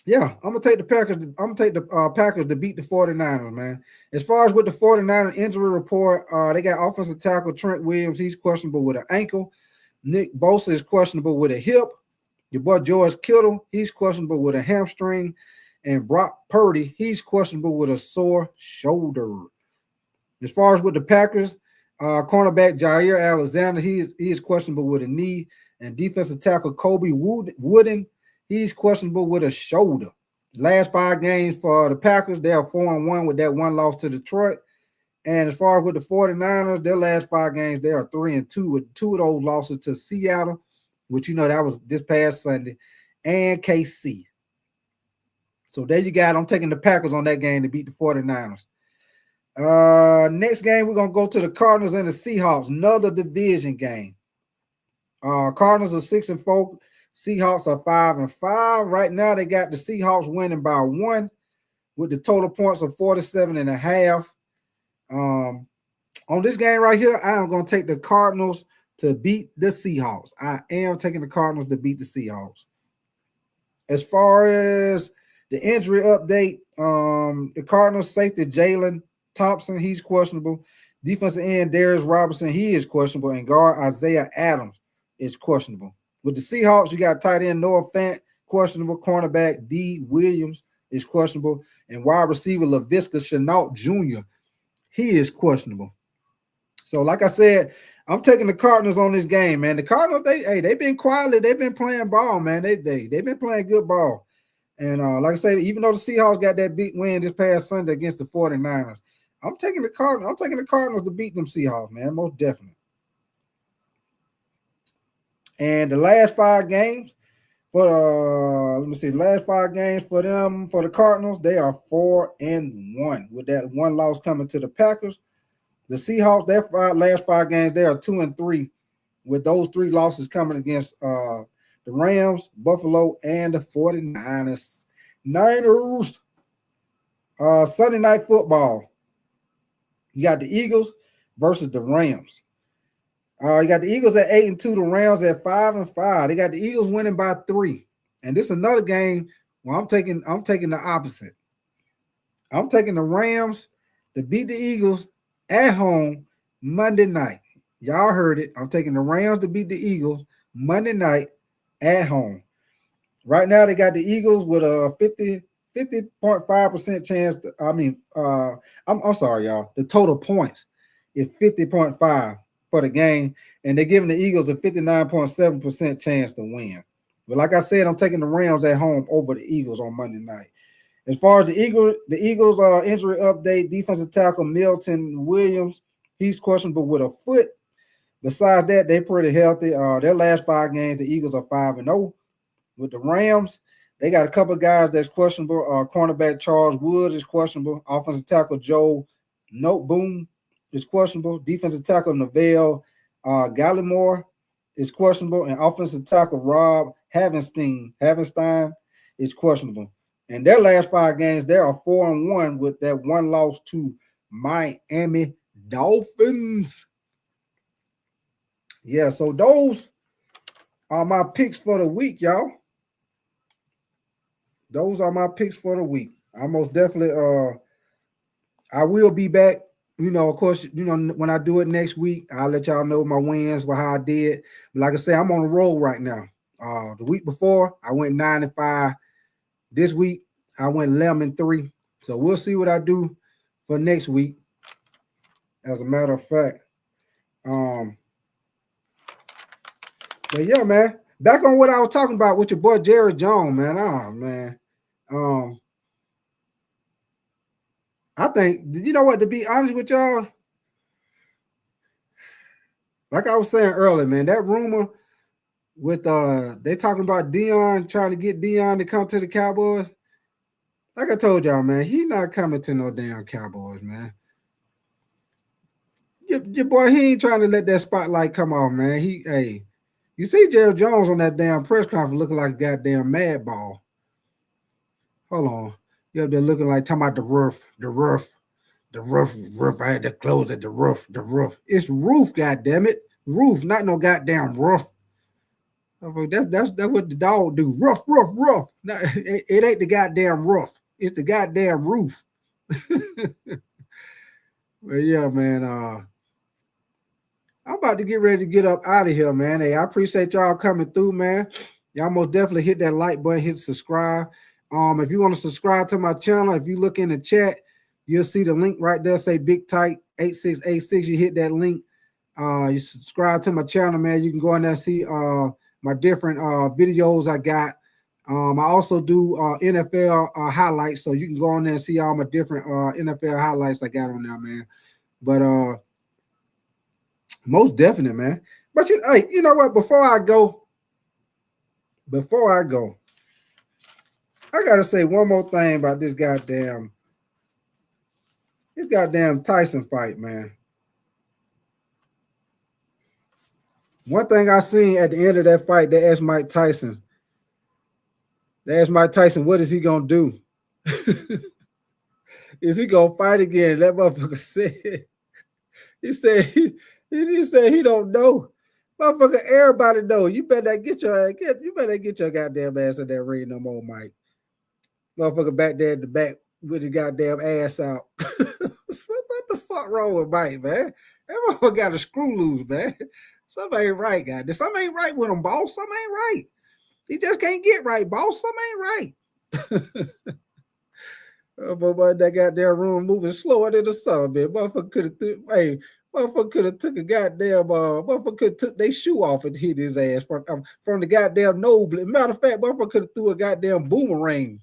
Speaker 1: Yeah, I'm gonna take the Packers. I'm gonna take the Packers to beat the 49ers, man. As far as with the 49ers injury report, they got offensive tackle Trent Williams. He's questionable with an ankle. Nick Bosa is questionable with a hip. Your boy George Kittle, he's questionable with a hamstring. And Brock Purdy, he's questionable with a sore shoulder. As far as with the Packers, cornerback Jair Alexander, he is questionable with a knee. And defensive tackle Kobe Wooden, he's questionable with a shoulder. Last 5 games for the Packers, they are 4-1 with that one loss to Detroit. And as far as with the 49ers, their last 5 games, they are 3-2 with 2 of those losses to Seattle, which that was this past Sunday, and KC. So there you got it. I'm taking the Packers on that game to beat the 49ers. Next game, we're going to go to the Cardinals and the Seahawks, another division game. Cardinals are 6-4. Seahawks are 5-5. Right now, they got the Seahawks winning by 1 with the total points of 47.5. On this game right here, I am going to take the Cardinals to beat the Seahawks. I am taking the Cardinals to beat the Seahawks. As far as the injury update, the Cardinals safety Jalen Thompson, he's questionable. Defensive end Darius Robinson, he is questionable. And guard Isaiah Adams is questionable. With the Seahawks, you got tight end Noah Fant, questionable. Cornerback D. Williams is questionable. And wide receiver Laviska Shenault Jr., he is questionable. So, like I said, I'm taking the Cardinals on this game, man. The Cardinals, they've been quietly, they've been playing ball, man. They've been playing good ball. And like I said, even though the Seahawks got that big win this past Sunday against the 49ers, I'm taking the Cardinals. I'm taking the Cardinals to beat them Seahawks, man, most definitely. And the last 5 games for last 5 games for them, for the Cardinals, they are 4-1 with that one loss coming to the Packers. The Seahawks, their last 5 games, they are 2-3 with those 3 losses coming against the Rams, Buffalo, and the 49ers. Sunday night football. You got the Eagles versus the Rams. You got the Eagles at 8-2, the Rams at 5-5. They got the Eagles winning by 3. And this is another game where I'm taking the opposite. I'm taking the Rams to beat the Eagles at home Monday night. Y'all heard it. I'm taking the Rams to beat the Eagles Monday night at home. Right now, they got the Eagles with a 50.5% chance. I'm sorry, y'all. The total points is 50.5 for the game, and they're giving the Eagles a 59.7% chance to win. But like I said, I'm taking the Rams at home over the Eagles on Monday night. As far as the Eagles injury update, defensive tackle Milton Williams, he's questionable with a foot. Besides that, they're pretty healthy. Their last 5 games, the Eagles are 5-0. With the Rams, they got a couple of guys that's questionable. Cornerback Charles Wood is questionable. Offensive tackle Joe Noteboom is questionable. Defensive tackle Neville Gallimore is questionable. And offensive tackle Rob Havenstein is questionable. And their last 5 games, they are 4-1 with that one loss to Miami Dolphins. Yeah, so those are my picks for the week, y'all. Those are my picks for the week. I most definitely I will be back. Of course, when I do it next week, I'll let y'all know my wins, how I did. But like I said, I'm on the roll right now. The week before, I went 9-5. This week, I went 11-3. So we'll see what I do for next week. As a matter of fact. But yeah, man. Back on what I was talking about with your boy Jerry Jones, man. Oh, man. I think, to be honest with y'all, like I was saying earlier, man, that rumor with they talking about Dion, trying to get Dion to come to the Cowboys. Like I told y'all, man, he not coming to no damn Cowboys, man. Your boy, he ain't trying to let that spotlight come on, man. You see Jerry Jones on that damn press conference looking like a goddamn mad ball. Hold on. You up there looking like talking about the roof. I had to close at the roof. It's roof, goddammit. Roof, not no goddamn roof. That's what the dog do. Rough, rough, rough. No, it ain't the goddamn rough. It's the goddamn roof. Well, yeah, man. I'm about to get ready to get up out of here, man. Hey, I appreciate y'all coming through, man. Y'all most definitely hit that like button, hit subscribe. If you want to subscribe to my channel, if you look in the chat, you'll see the link right there. Say Big Tight 8686. You hit that link. You subscribe to my channel, man. You can go in there and see my different videos I got. I also do NFL highlights, so you can go on there and see all my different NFL highlights I got on there, man. But most definite, man. But hey, you know what? Before I go, I gotta say one more thing about this goddamn Tyson fight, man. One thing I seen at the end of that fight, they asked Mike Tyson, what is he gonna do? Is he gonna fight again? That motherfucker said, he said he don't know. Motherfucker, everybody know. You better get your goddamn ass in that ring no more, Mike. Motherfucker back there at the back with his goddamn ass out. What the fuck wrong with Mike, man? That motherfucker got a screw loose, man. Something ain't right, guys. Something ain't right with him, boss. Something ain't right. He just can't get right, boss. Something ain't right. But that goddamn room moving slower than the sun, man. Motherfucker could have took a goddamn motherfucker could have took their shoe off and hit his ass from the goddamn nosebleed. Matter of fact, motherfucker could have threw a goddamn boomerang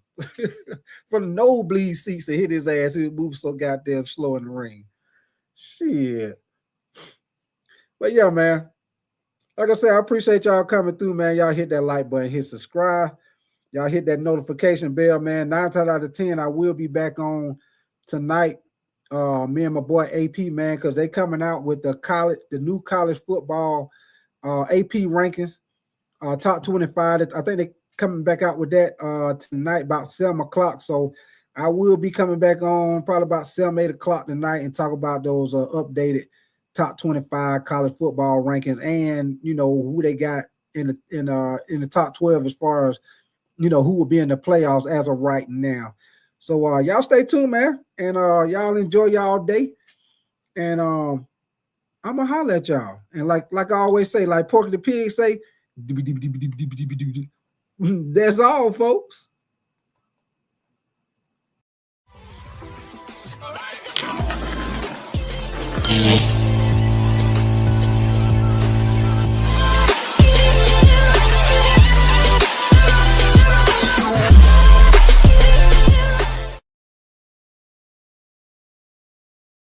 Speaker 1: from the nosebleed seats to hit his ass. He moved so goddamn slow in the ring. Shit. But yeah, man. Like I said, I appreciate y'all coming through, man. Y'all hit that like button, hit subscribe. Y'all hit that notification bell, man. 9 times out of 10, I will be back on tonight. Me and my boy AP, man, because they coming out with the new college football AP rankings, top 25. I think they coming back out with that tonight about 7 o'clock. So I will be coming back on probably about 7, 8 o'clock tonight and talk about those updated top 25 college football rankings and who they got in the top 12 as far as who will be in the playoffs as of right now. So y'all stay tuned, man, and y'all enjoy y'all day. And I'm gonna holler at y'all. And like I always say, like Porky the Pig say, that's all, folks.